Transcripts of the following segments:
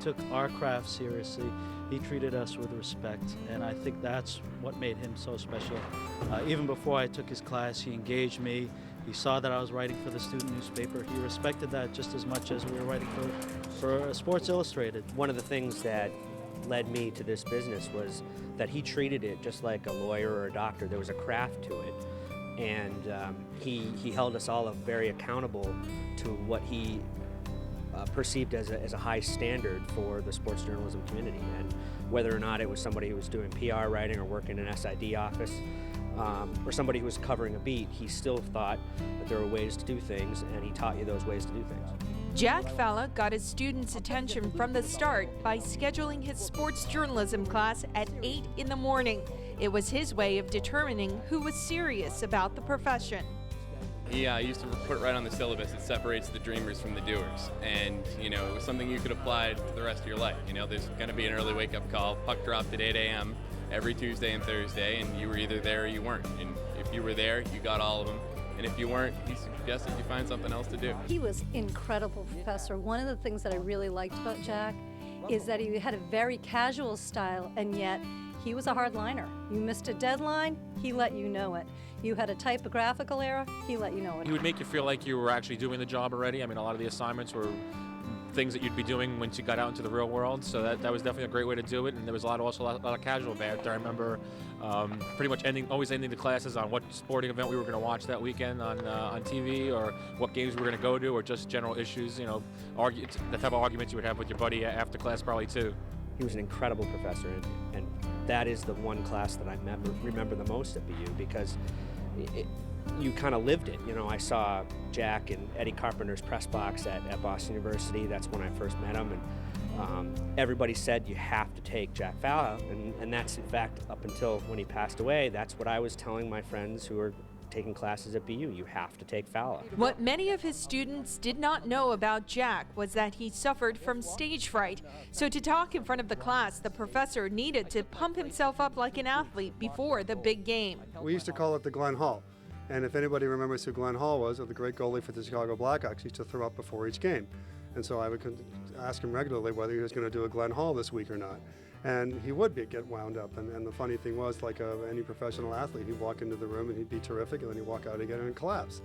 took our craft seriously. He treated us with respect, and I think that's what made him so special. Even before I took his class, he engaged me. He saw that I was writing for the student newspaper. He respected that just as much as we were writing for Sports Illustrated. One of the things that led me to this business was that he treated it just like a lawyer or a doctor. There was a craft to it, and he held us all very accountable to what he perceived as a high standard for the sports journalism community. And whether or not it was somebody who was doing PR writing or working in an SID office, or somebody who was covering a beat, he still thought that there were ways to do things, and he taught you those ways to do things. Jack Falla got his students' attention from the start by scheduling his sports journalism class at 8 in the morning. It was his way of determining who was serious about the profession. He used to put right on the syllabus, it separates the dreamers from the doers. And, you know, it was something you could apply to the rest of your life. You know, there's going to be an early wake-up call, puck dropped at 8 a.m. every Tuesday and Thursday, and you were either there or you weren't. And if you were there, you got all of them. And if you weren't, he suggested you find something else to do. He was incredible professor. One of the things that I really liked about Jack is that he had a very casual style, and yet he was a hard liner. You missed a deadline, he let you know it. You had a typographical error, he let you know it. He would make you feel like you were actually doing the job already. I mean, a lot of the assignments were things that you'd be doing once you got out into the real world, so that was definitely a great way to do it. And there was also a lot of casual banter. I remember pretty much always ending the classes on what sporting event we were going to watch that weekend on TV, or what games we were going to go to, or just general issues. You know, the type of arguments you would have with your buddy after class probably too. He was an incredible professor, and that is the one class that I remember the most at BU, because you kind of lived it. You know, I saw Jack in Eddie Carpenter's press box at Boston University. That's when I first met him, and everybody said you have to take Jack Falla, and that's in fact up until when he passed away. That's what I was telling my friends who were taking classes at BU. You have to take Falla. What many of his students did not know about Jack was that he suffered from stage fright. So to talk in front of the class, the professor needed to pump himself up like an athlete before the big game. We used to call it the Glenn Hall. And if anybody remembers who Glenn Hall was, or the great goalie for the Chicago Blackhawks, he used to throw up before each game. And so I would ask him regularly whether he was going to do a Glenn Hall this week or not. And he would get wound up. And the funny thing was, like any professional athlete, he'd walk into the room and he'd be terrific, and then he'd walk out again and collapse.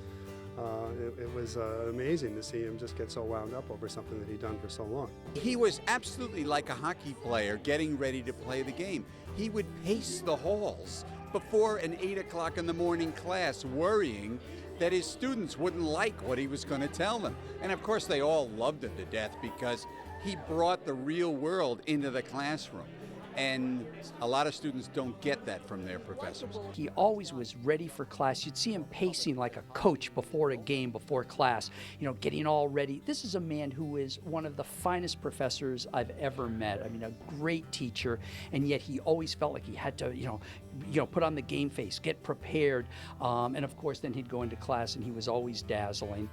It was amazing to see him just get so wound up over something that he'd done for so long. He was absolutely like a hockey player getting ready to play the game. He would pace the halls before an 8 o'clock in the morning class, worrying that his students wouldn't like what he was going to tell them. And of course they all loved him to death, because he brought the real world into the classroom. And a lot of students don't get that from their professors. He always was ready for class. You'd see him pacing like a coach before a game, before class, you know, getting all ready. This is a man who is one of the finest professors I've ever met. I mean, a great teacher, and yet he always felt like he had to, you know, put on the game face, get prepared, and of course then he'd go into class and he was always dazzling.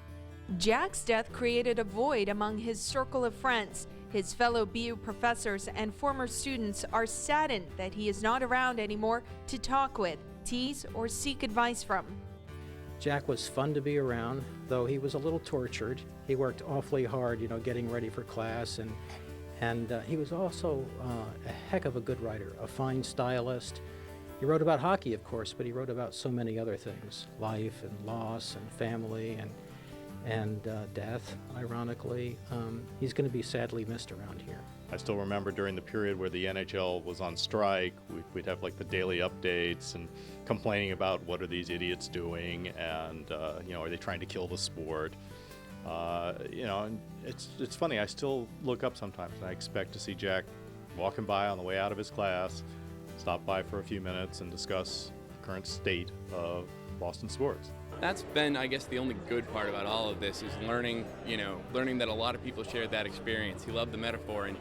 Jack's death created a void among his circle of friends. His fellow BU professors and former students are saddened that he is not around anymore to talk with, tease, or seek advice from. Jack was fun to be around, though he was a little tortured. He worked awfully hard, you know, getting ready for class, and he was also a heck of a good writer, a fine stylist. He wrote about hockey, of course, but he wrote about so many other things, life and loss and family and death, ironically. He's going to be sadly missed around here. I still remember during the period where the NHL was on strike, we'd have like the daily updates and complaining about what are these idiots doing, and you know, are they trying to kill the sport? You know, and it's funny, I still look up sometimes and I expect to see Jack walking by on the way out of his class, stop by for a few minutes and discuss the current state of Boston sports. That's been, I guess, the only good part about all of this is learning that a lot of people shared that experience. He loved the metaphor, and,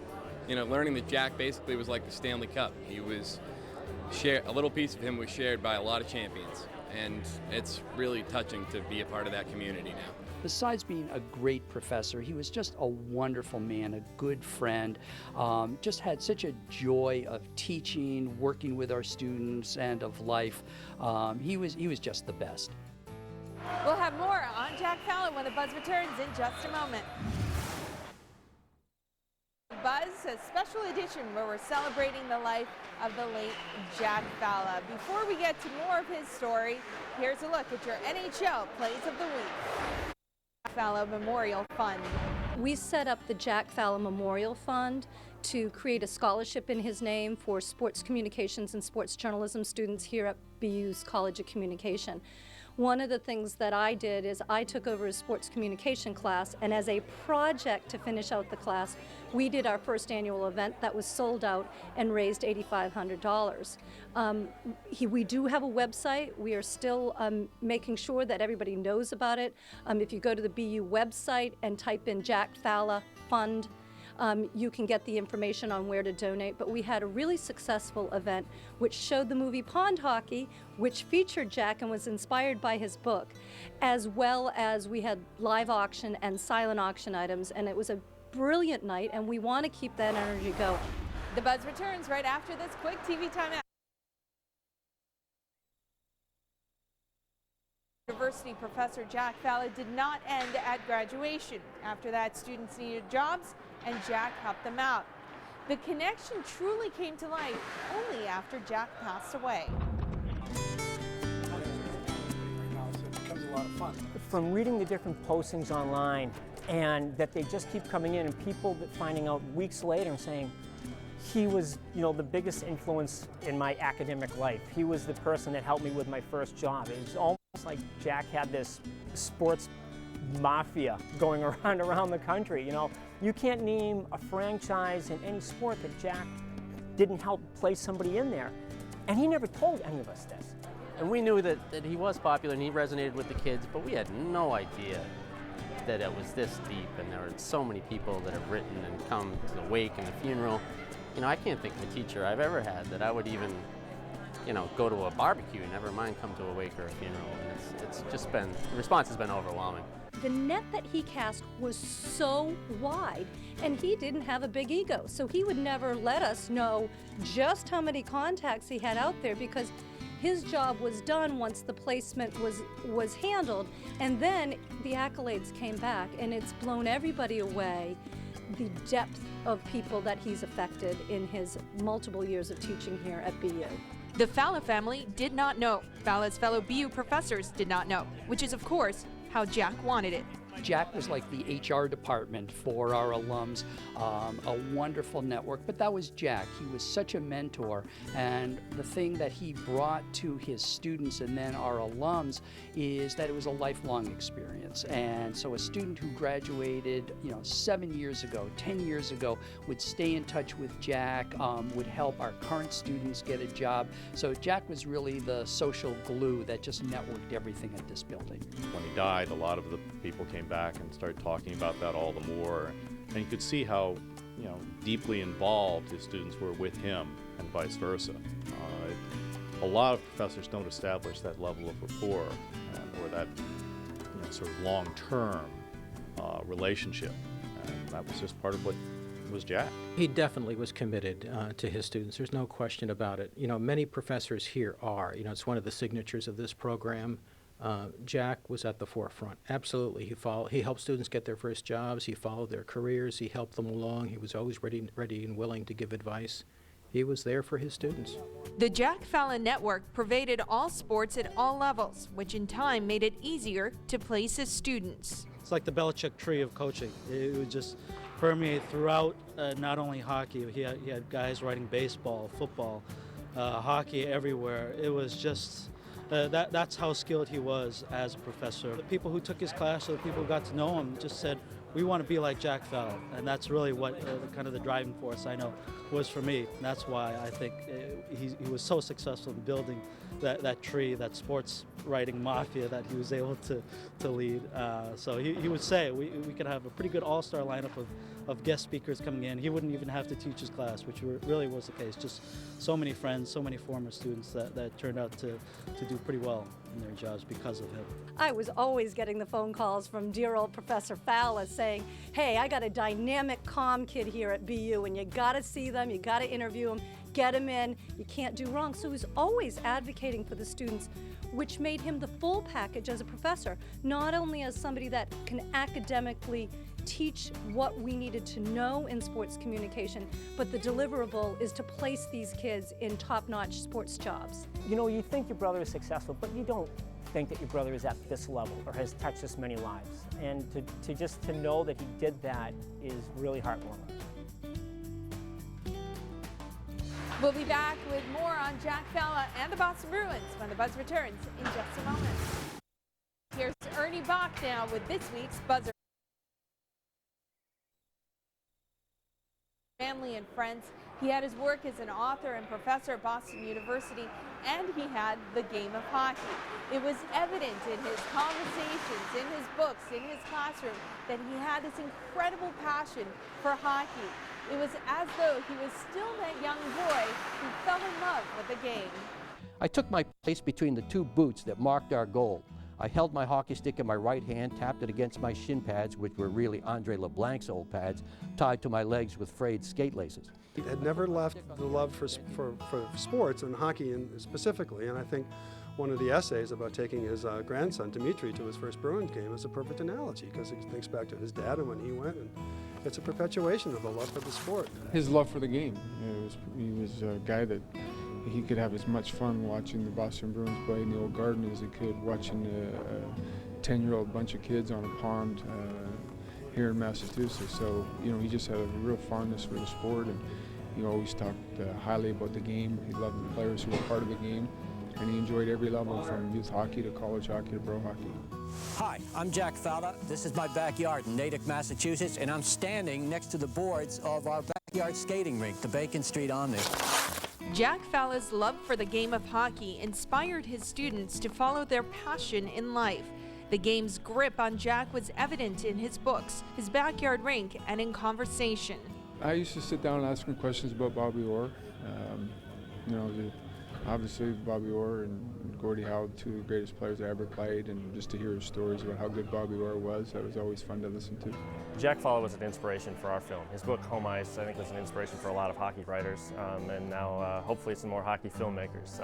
you know, learning that Jack basically was like the Stanley Cup. He was a little piece of him was shared by a lot of champions, and it's really touching to be a part of that community now. Besides being a great professor, he was just a wonderful man, a good friend, just had such a joy of teaching, working with our students, and of life. He was just the best. We'll have more on Jack Falla when the buzz returns in just a moment. Buzz, a special edition where we're celebrating the life of the late Jack Falla. Before we get to more of his story, here's a look at your NHL Plays of the Week. Falla Memorial Fund. We set up the Jack Falla Memorial Fund to create a scholarship in his name for sports communications and sports journalism students here at BU's College of Communication. One of the things that I did is I took over his sports communication class, and as a project to finish out the class, we did our first annual event that was sold out and raised $8,500. We do have a website. We are still making sure that everybody knows about it. If you go to the BU website and type in Jack Falla Fund, you can get the information on where to donate. But we had a really successful event which showed the movie Pond Hockey, which featured Jack and was inspired by his book, as well as we had live auction and silent auction items, and it was a brilliant night, and we want to keep that energy going. The Buzz returns right after this quick TV timeout. University professor Jack Falla did not end at graduation. After that, students needed jobs, and Jack helped them out. The connection truly came to life only after Jack passed away. From reading the different postings online, and that they just keep coming in, and people finding out weeks later and saying, he was, the biggest influence in my academic life. He was the person that helped me with my first job. It was almost like Jack had this sports mafia going around the country. You can't name a franchise in any sport that Jack didn't help place somebody in there. And he never told any of us this. And we knew that he was popular and he resonated with the kids, but we had no idea that it was this deep, and there were so many people that have written and come to the wake and the funeral. I can't think of a teacher I've ever had that I would even, go to a barbecue, never mind come to a wake or a funeral. And it's just been, the response has been overwhelming. The net that he cast was so wide, and he didn't have a big ego, so he would never let us know just how many contacts he had out there, because his job was done once the placement was handled, and then the accolades came back, and it's blown everybody away, the depth of people that he's affected in his multiple years of teaching here at BU. The Falla family did not know. Falla's fellow BU professors did not know, which is, of course, how Jack wanted it. Jack was like the HR department for our alums, a wonderful network, but that was Jack. He was such a mentor, and the thing that he brought to his students and then our alums is that it was a lifelong experience. And so a student who graduated 7 years ago, 10 years ago, would stay in touch with Jack, would help our current students get a job. So Jack was really the social glue that just networked everything at this building. When he died, a lot of the people came back and started talking about that all the more, and you could see how deeply involved his students were with him and vice versa. A lot of professors don't establish that level of rapport or that sort of long-term relationship, and that was just part of what was Jack. He definitely was committed to his students. There's no question about it. Many professors here are. It's one of the signatures of this program. Jack was at the forefront. Absolutely. He helped students get their first jobs. He followed their careers. He helped them along. He was always ready and willing to give advice. He was there for his students. The Jack Falla Network pervaded all sports at all levels, which in time made it easier to place his students. It's like the Belichick tree of coaching. It would just permeate throughout not only hockey. He had guys writing baseball, football, hockey everywhere. It was just... that's how skilled he was as a professor. The people who took his class, or the people who got to know him, just said, we want to be like Jack Falla. And that's really what kind of the driving force I know was for me. And that's why I think he was so successful in building that tree, that sports writing mafia that he was able to lead. So he would say we could have a pretty good all-star lineup of guest speakers coming in. He wouldn't even have to teach his class, which really was the case. Just so many friends, so many former students that turned out to do pretty well in their jobs because of him. I was always getting the phone calls from dear old Professor Falla saying, hey, I got a dynamic comm kid here at BU, and you got to see them, you got to interview them, get them in, you can't do wrong. So he was always advocating for the students, which made him the full package as a professor, not only as somebody that can academically teach what we needed to know in sports communication, but the deliverable is to place these kids in top-notch sports jobs. You know, you think your brother is successful, but you don't think that your brother is at this level or has touched this many lives. And to know that he did that is really heartwarming. We'll be back with more on Jack Falla and the Boston Bruins when the Buzz returns in just a moment. Here's Ernie Bach now with this week's Buzzer. Family and friends. He had his work as an author and professor at Boston University, and he had the game of hockey. It was evident in his conversations, in his books, in his classroom, that he had this incredible passion for hockey. It was as though he was still that young boy who fell in love with the game. I took my place between the two boots that marked our goal. I held my hockey stick in my right hand, tapped it against my shin pads, which were really Andre LeBlanc's old pads, tied to my legs with frayed skate laces. He had never left the love for sports, and hockey specifically, and I think one of the essays about taking his grandson, Dimitri, to his first Bruins game is a perfect analogy, because he thinks back to his dad and when he went, and it's a perpetuation of the love for the sport. His love for the game. He was a guy that he could have as much fun watching the Boston Bruins play in the old garden as he could watching a 10-year-old bunch of kids on a pond here in Massachusetts. So, you know, he just had a real fondness for the sport, and he always talked highly about the game. He loved the players who were part of the game, and he enjoyed every level from youth hockey to college hockey to pro hockey. Hi, I'm Jack Falla. This is my backyard in Natick, Massachusetts, and I'm standing next to the boards of our backyard skating rink, the Bacon Street Omni. Jack Falla's love for the game of hockey inspired his students to follow their passion in life. The game's grip on Jack was evident in his books, his backyard rink, and in conversation. I used to sit down and ask him questions about Bobby Orr. You know, obviously Bobby Orr and Gordie Howe, two of the greatest players I ever played, and just to hear his stories about how good Bobby Orr was, that was always fun to listen to. Jack Falla was an inspiration for our film. His book, Home Ice, I think was an inspiration for a lot of hockey writers, and now hopefully some more hockey filmmakers.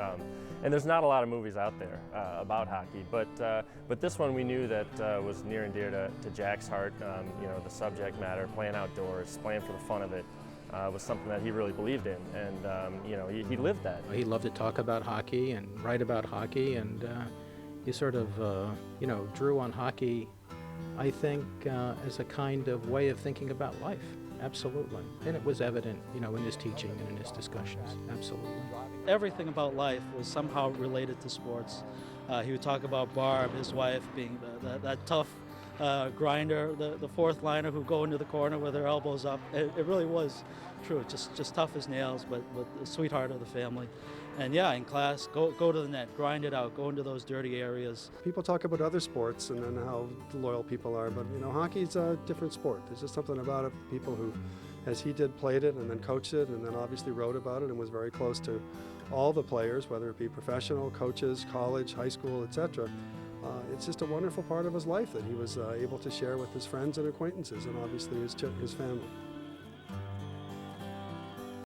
And there's not a lot of movies out there about hockey, but this one we knew that was near and dear to Jack's heart. You know, the subject matter, playing outdoors, playing for the fun of it, was something that he really believed in, and you know, he lived that. He loved to talk about hockey and write about hockey, and he sort of, you know, drew on hockey, I think, as a kind of way of thinking about life. Absolutely. And it was evident, you know, in his teaching and in his discussions. Absolutely. Everything about life was somehow related to sports. He would talk about Barb, his wife, being that tough grinder, the fourth liner who go into the corner with their elbows up. It really was true, just tough as nails, but the sweetheart of the family. And yeah, in class, go to the net, grind it out, go into those dirty areas. People talk about other sports and then how loyal people are, but you know, hockey's a different sport. There's just something about it. People who, as he did, played it and then coached it and then obviously wrote about it and was very close to all the players, whether it be professional, coaches, college, high school, etc. It's just a wonderful part of his life that he was able to share with his friends and acquaintances and obviously his family.